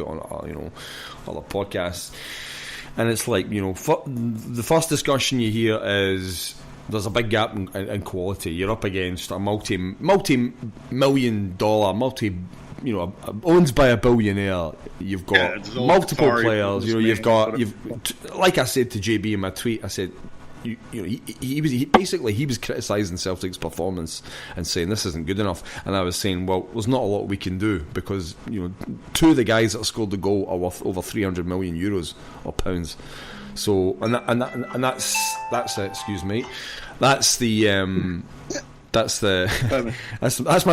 on other podcasts, and it's like, the first discussion you hear is there's a big gap in quality. You're up against a multi-million dollar, owned by a billionaire. You've got multiple players. You've like I said to JB in my tweet, I said, he was criticising Celtic's performance and saying this isn't good enough, and I was saying, well, there's not a lot we can do, because two of the guys that scored the goal are worth over 300 million euros or pounds. So that's excuse me, that's my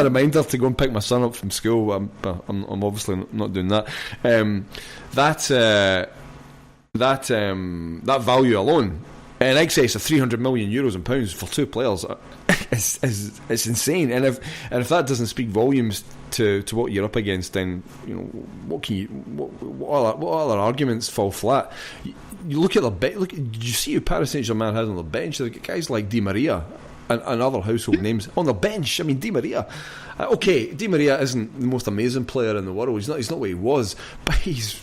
reminder to go and pick my son up from school. I'm obviously not doing that. That value alone, in excess of 300 million euros and pounds for two players, it's insane. And if that doesn't speak volumes to what you're up against, then what other arguments fall flat? You look at the bench. Did you see who Paris Saint-Germain has on the bench? They've got guys like Di Maria and other household names on the bench. I mean, Di Maria. Okay, Di Maria isn't the most amazing player in the world. He's not what he was, but he's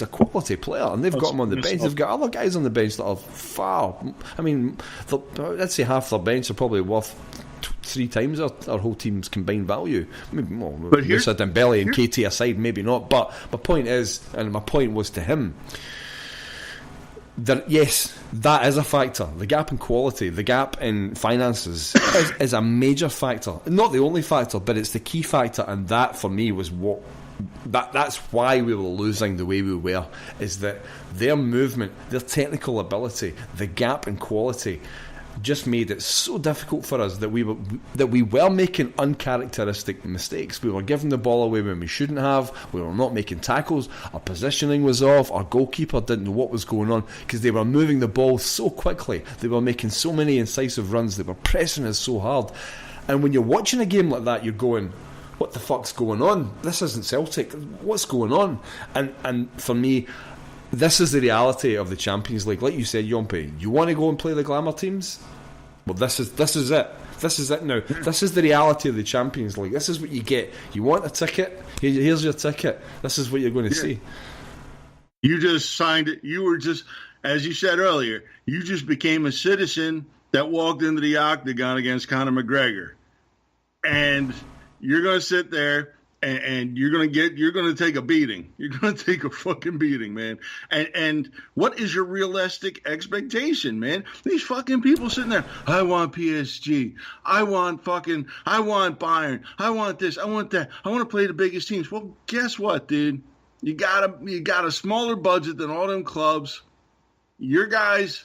a quality player, and they've got him on the bench. They've got other guys on the bench that are far. I mean, I'd say half their bench are probably worth 3 times our whole team's combined value. Maybe more. But here's Dembele and KT aside, maybe not. But my point is, and my point was to him, that yes, that is a factor. The gap in quality, the gap in finances is a major factor. Not the only factor, but it's the key factor, and that for me was what. That's why we were losing the way we were, is that their movement, their technical ability, the gap in quality just made it so difficult for us that we were making uncharacteristic mistakes. We were giving the ball away when we shouldn't have. We were not making tackles. Our positioning was off. Our goalkeeper didn't know what was going on because they were moving the ball so quickly. They were making so many incisive runs. They were pressing us so hard. And when you're watching a game like that, you're going, what the fuck's going on? This isn't Celtic. What's going on? And for me, this is the reality of the Champions League. Like you said, Yahmpy, you want to go and play the glamour teams? Well, this is it. This is it now. This is the reality of the Champions League. This is what you get. You want a ticket? Here's your ticket. This is what you're going to see. You just signed it. You were just, as you said earlier, you just became a citizen that walked into the octagon against Conor McGregor. And you're going to sit there and you're going to take a beating. You're going to take a fucking beating, man. And what is your realistic expectation, man? These fucking people sitting there, I want PSG. I want Bayern. I want this. I want that. I want to play the biggest teams. Well, guess what, dude? You got a smaller budget than all them clubs. Your guys,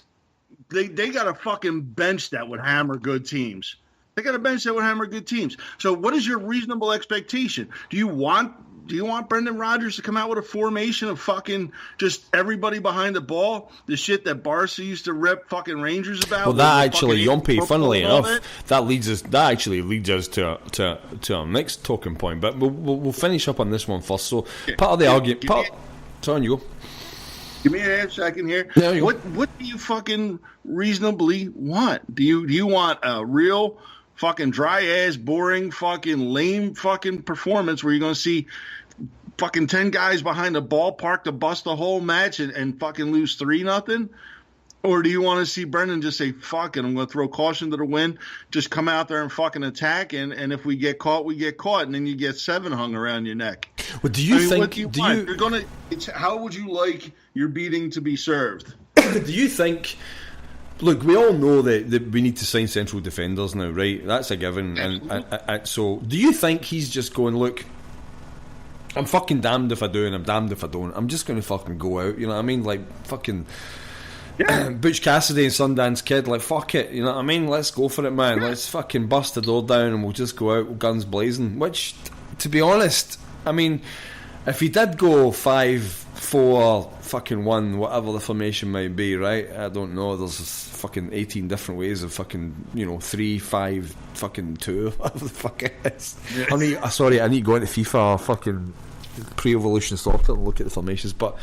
they got a fucking bench that would hammer good teams. They got a bench that would hammer good teams. So what is your reasonable expectation? Do you want Brendan Rodgers to come out with a formation of fucking just everybody behind the ball? The shit that Barca used to rip fucking Rangers about? Well, that actually, Yahmpy, funnily enough, that actually leads us to our next talking point. But we'll finish up on this one first. So part of the argument... Sorry, you go. Give me a half second here. Yeah, what do you fucking reasonably want? Do you want a real fucking dry ass, boring, fucking lame fucking performance where you're going to see fucking 10 guys behind the ballpark to bust the whole match and fucking lose 3-0? Or do you want to see Brendan just say, fuck it, I'm going to throw caution to the wind, just come out there and fucking attack, and if we get caught, we get caught, and then you get 7 hung around your neck? Well, do you think... What do you want? You're gonna, how would you like your beating to be served? Do you think... Look, we all know that we need to sign central defenders now, right? That's a given. And so, do you think he's just going, look, I'm fucking damned if I do and I'm damned if I don't. I'm just going to fucking go out, you know what I mean? Like, fucking... Yeah. Butch Cassidy and Sundance Kid, like, fuck it, you know what I mean? Let's go for it, man. Yeah. Let's fucking bust the door down and we'll just go out guns blazing. Which, to be honest, I mean, if he did go 5-4 fucking 1, whatever the formation might be, right? I don't know. There's fucking 18 different ways of fucking, 3, 5, fucking 2, whatever the fuck it is. Yeah. I need to go into FIFA fucking pre-evolution soccer and look at the formations. But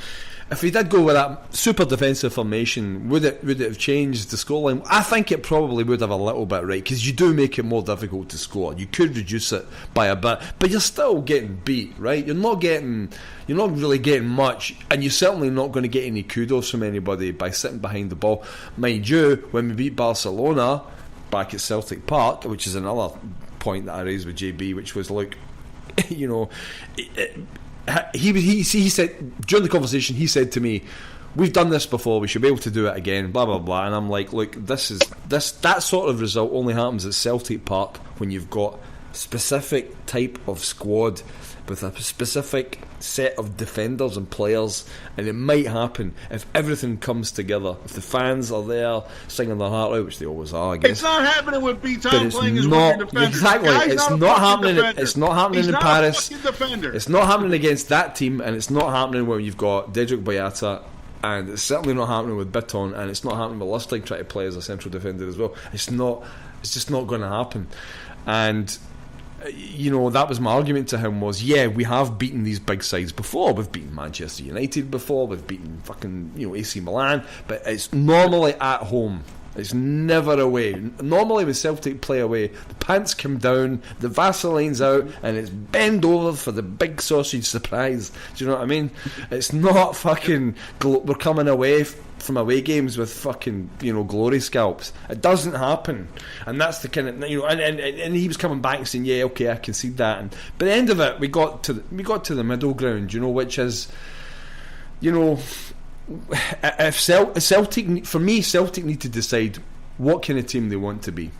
if we did go with that super defensive formation, would it have changed the scoreline? I think it probably would have a little bit, right? Because you do make it more difficult to score. You could reduce it by a bit, but you're still getting beat, right? You're not really getting much, and you're certainly not going to get any kudos from anybody by sitting behind the ball. Mind you, when we beat Barcelona back at Celtic Park, which is another point that I raised with JB, which was, look, you know, he said during the conversation, he said to me, we've done this before, we should be able to do it again, blah blah blah. And I'm like, look, that sort of result only happens at Celtic Park when you've got specific type of squad with a specific set of defenders and players, and it might happen if everything comes together, if the fans are there singing their heart out, which they always are, I guess. It's not happening with B-Town playing as one defender. Exactly, it's not happening. It's not happening in Paris. It's not happening against that team, and it's not happening when you've got Dedrick Boyata, and it's certainly not happening with Bitton, and it's not happening with Lustig trying to play as a central defender as well. It's just not going to happen. And you know, that was my argument to him, was, yeah, we have beaten these big sides before. We've beaten Manchester United before, we've beaten fucking, you know, AC Milan, but it's normally at home. It's never away. Normally when Celtic play away, the pants come down, the Vaseline's out, and it's bend over for the big sausage surprise. Do you know what I mean? It's not fucking we're coming away from away games with fucking, you know, glory scalps. It doesn't happen. And that's the kind of, you know, and he was coming back and saying, yeah, okay, I concede that. And by the end of it, we got to the middle ground, you know, which is, you know, if Celtic, for me, Celtic need to decide what kind of team they want to be.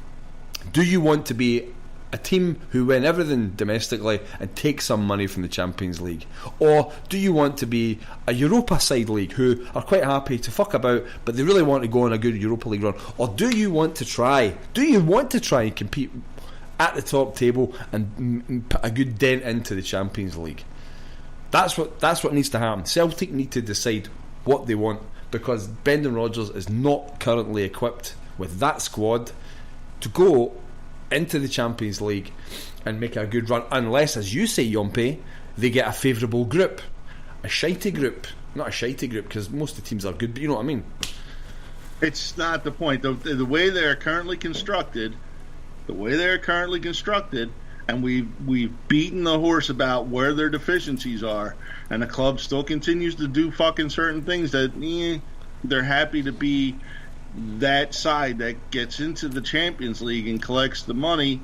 Do you want to be a team who win everything domestically and take some money from the Champions League, or do you want to be a Europa side league who are quite happy to fuck about, but they really want to go on a good Europa League run? Or do you want to try and compete at the top table and put a good dent into the Champions League? That's what needs to happen. Celtic need to decide what they want, because Brendan Rodgers is not currently equipped with that squad to go into the Champions League and make a good run, unless, as you say, Yahmpy, they get a favourable group, a shitey group. Not a shitey group, because most of the teams are good, but you know what I mean. It's not the point. The way they are currently constructed, and we've beaten the horse about where their deficiencies are, and the club still continues to do fucking certain things that they're happy to be that side that gets into the Champions League and collects the money,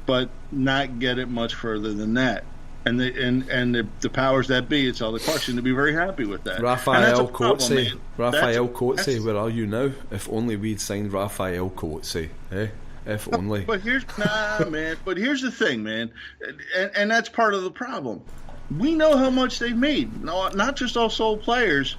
but not get it much further than that. And the powers that be, it's all the question to be very happy with that. Raphael Coetzee, where are you now? If only we'd signed Raphael Coetzee, eh? If only. But here's the thing, man, and that's part of the problem. We know how much they've made, not just off sold players,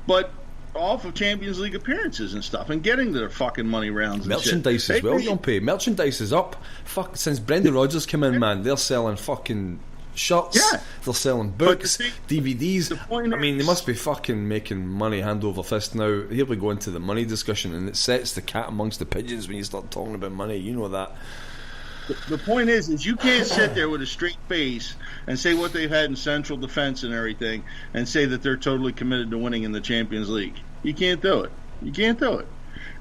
but off of Champions League appearances and stuff, and getting their fucking money rounds. Merchandise as well, Yahmpy. Merchandise is up. Fuck, since Brendan Rodgers came in, man, they're selling fucking shirts. Yeah. They're selling books, DVDs. I mean, they must be fucking making money hand over fist now. Here we go into the money discussion, and it sets the cat amongst the pigeons when you start talking about money. You know that. The point is you can't sit there with a straight face and say what they've had in Central Defence and everything and say that they're totally committed to winning in the Champions League. You can't do it.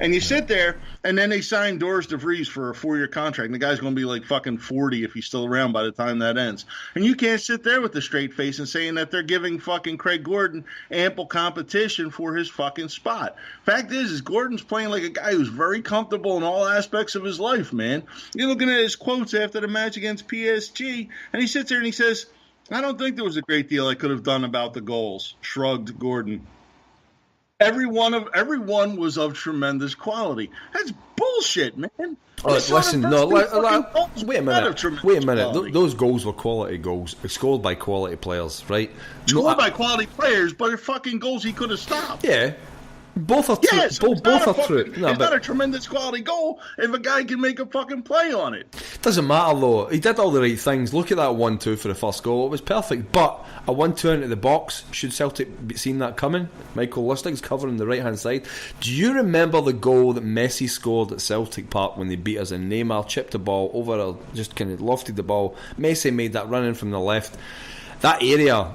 And you sit there, and then they sign Doris de Vries for a 4-year contract, and the guy's going to be like fucking 40 if he's still around by the time that ends. And you can't sit there with a straight face and saying that they're giving fucking Craig Gordon ample competition for his fucking spot. Fact is Gordon's playing like a guy who's very comfortable in all aspects of his life, man. You're looking at his quotes after the match against PSG, and he sits there and he says, I don't think there was a great deal I could have done about the goals. Shrugged Gordon. Everyone was of tremendous quality. That's bullshit, man. Listen, wait a minute. Those goals were quality goals, scored by quality players, right? Scored by quality players, but they're fucking goals he could have stopped. Yeah. Both are true. Yes, both are true. It's not a tremendous quality goal if a guy can make a fucking play on it. Doesn't matter though. He did all the right things. Look at that 1-2 for the first goal. It was perfect. But a 1-2 into the box, should Celtic be seen that coming? Michael Lustig's covering the right hand side. Do you remember the goal that Messi scored at Celtic Park when they beat us and Neymar chipped the ball over, just kind of lofted the ball? Messi made that run in from the left. That area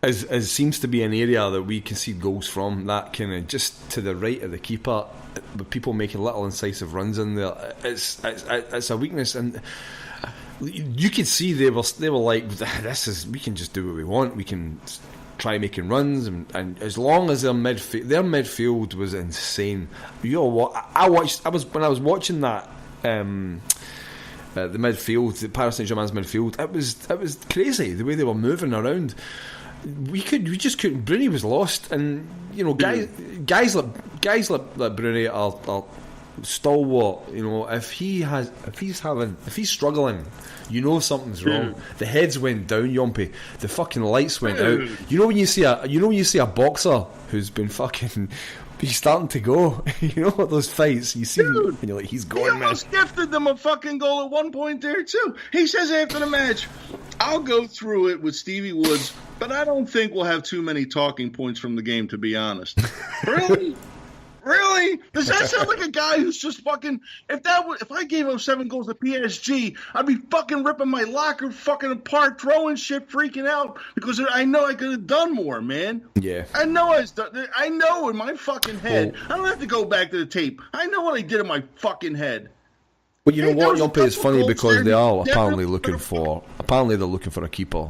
as seems to be an area that we concede goals from, that kind of just to the right of the keeper, with people making little incisive runs in there. It's a weakness, and you could see they were like, we can just do what we want. We can try making runs, and as long as their midfield was insane. You know what? When I was watching that. The midfield, the Paris Saint-Germain's midfield, it was crazy the way they were moving around. We just couldn't. Bruni was lost, and you know, guys like Bruni are stalwart. You know, if he's struggling, you know something's wrong. The heads went down, Yahmpy. The fucking lights went out. You know when you see a boxer who's been fucking. He's starting to go. You know what, those fights you see, and you're like, he's going. He almost gifted them a fucking goal at one point there too. He says after the match, "I'll go through it with Stevie Woods, but I don't think we'll have too many talking points from the game, to be honest." Really? Really? Does that sound like a guy who's just fucking? If I gave up 7 goals to PSG, I'd be fucking ripping my locker fucking apart, throwing shit, freaking out because I know I could have done more, man. Yeah. I know I know in my fucking head. I don't have to go back to the tape. I know what I did in my fucking head. Well, you know what, Yahmpy, is funny because they are apparently looking for a keeper.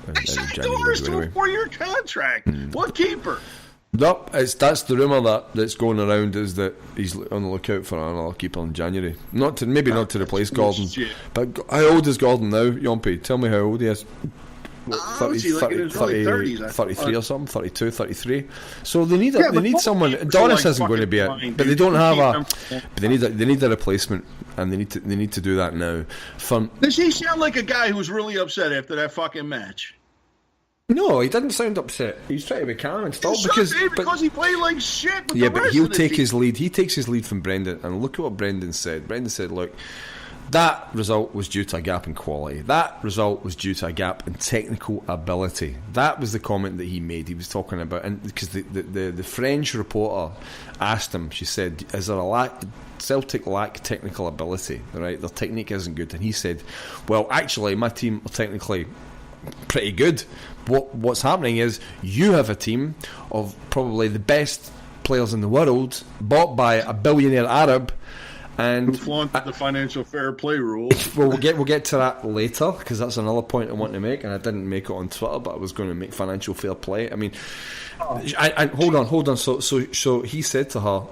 They signed Doris to a 4-year contract. What keeper? Nope, that's the rumour that's going around, is that he's on the lookout for another keeper in January. Not to replace Gordon. But how old is Gordon now, Yahmpy? Tell me how old he is. 33 or something, 32, 33. So they need someone. Doris isn't going to be it, but they don't have a. But they need a replacement, and they need to do that now. Does he sound like a guy who's really upset after that fucking match? No, he didn't sound upset. He's trying to be calm and stuff because he played like shit. With but he'll take his lead. He takes his lead from Brendan, and look at what Brendan said. Brendan said, "Look, that result was due to a gap in quality. That result was due to a gap in technical ability." That was the comment that he made. He was talking about, and because the French reporter asked him, she said, "Is there Celtic lack technical ability? Right, their technique isn't good." And he said, "Well, actually, my team are technically pretty good. What's happening is you have a team of probably the best players in the world, bought by a billionaire Arab, and who flaunted the financial fair play rules." Well, we'll get to that later, because that's another point I want to make, and I didn't make it on Twitter, but I was going to make financial fair play. I mean, hold on. So he said to her,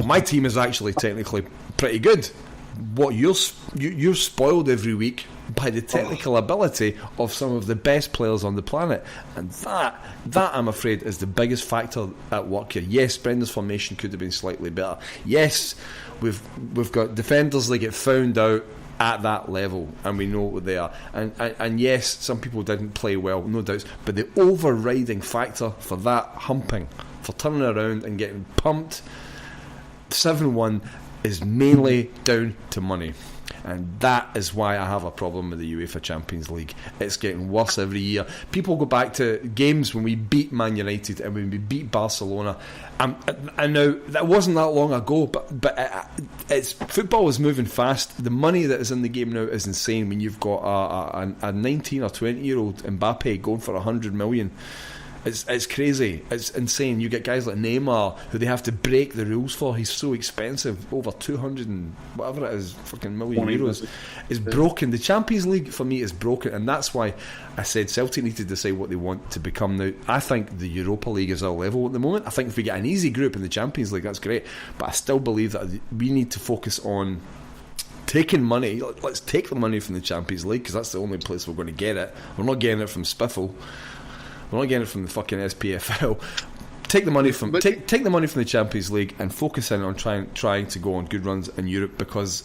"My team is actually technically pretty good. What you're spoiled every week by the technical ability of some of the best players on the planet," and that I'm afraid is the biggest factor at work here. Yes, Brendan's formation could have been slightly better. Yes, we've got defenders that get found out at that level, and we know what they are. And yes, some people didn't play well, no doubts. But the overriding factor for that humping, for turning around and getting pumped 7-1, is mainly down to money. And that is why I have a problem with the UEFA Champions League. It's getting worse every year. People go back to games when we beat Man United and when we beat Barcelona. And now, that wasn't that long ago, but it's football is moving fast. The money that is in the game now is insane. When you've got a 19 or 20-year-old Mbappe going for 100 million. It's crazy. It's insane. You get guys like Neymar who they have to break the rules for. He's so expensive, over 200 and whatever it is, fucking million euros. It's broken. The Champions League for me is broken, and that's why I said Celtic need to decide what they want to become now. I think the Europa League is our level at the moment. I think if we get an easy group in the Champions League, that's great. But I still believe that we need to focus on taking money. Let's take the money from the Champions League, because that's the only place we're going to get it. We're not getting it from Spiffle. We're not getting it from the fucking SPFL. Take the money from the Champions League and focus in on trying to go on good runs in Europe, because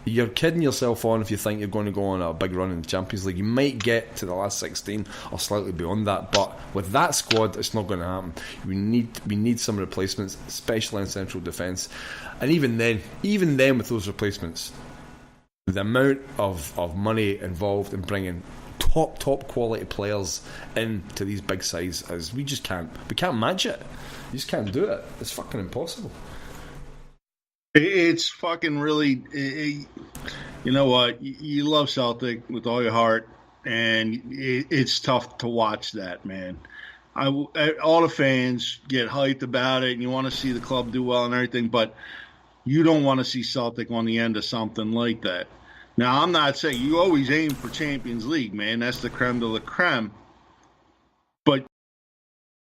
you're kidding yourself on if you think you're going to go on a big run in the Champions League. You might get to the last 16 or slightly beyond that, but with that squad, it's not going to happen. We need some replacements, especially in central defence, and even then with those replacements, the amount of money involved in bringing top quality players into these big sides, as we can't match it. You just can't do it. It's fucking impossible. It's fucking really. You know what? You love Celtic with all your heart. and it's tough to watch that, man. All the fans get hyped about it, and you want to see the club do well and everything, but you don't want to see Celtic on the end of something like that. Now, I'm not saying you always aim for Champions League, man. That's the creme de la creme.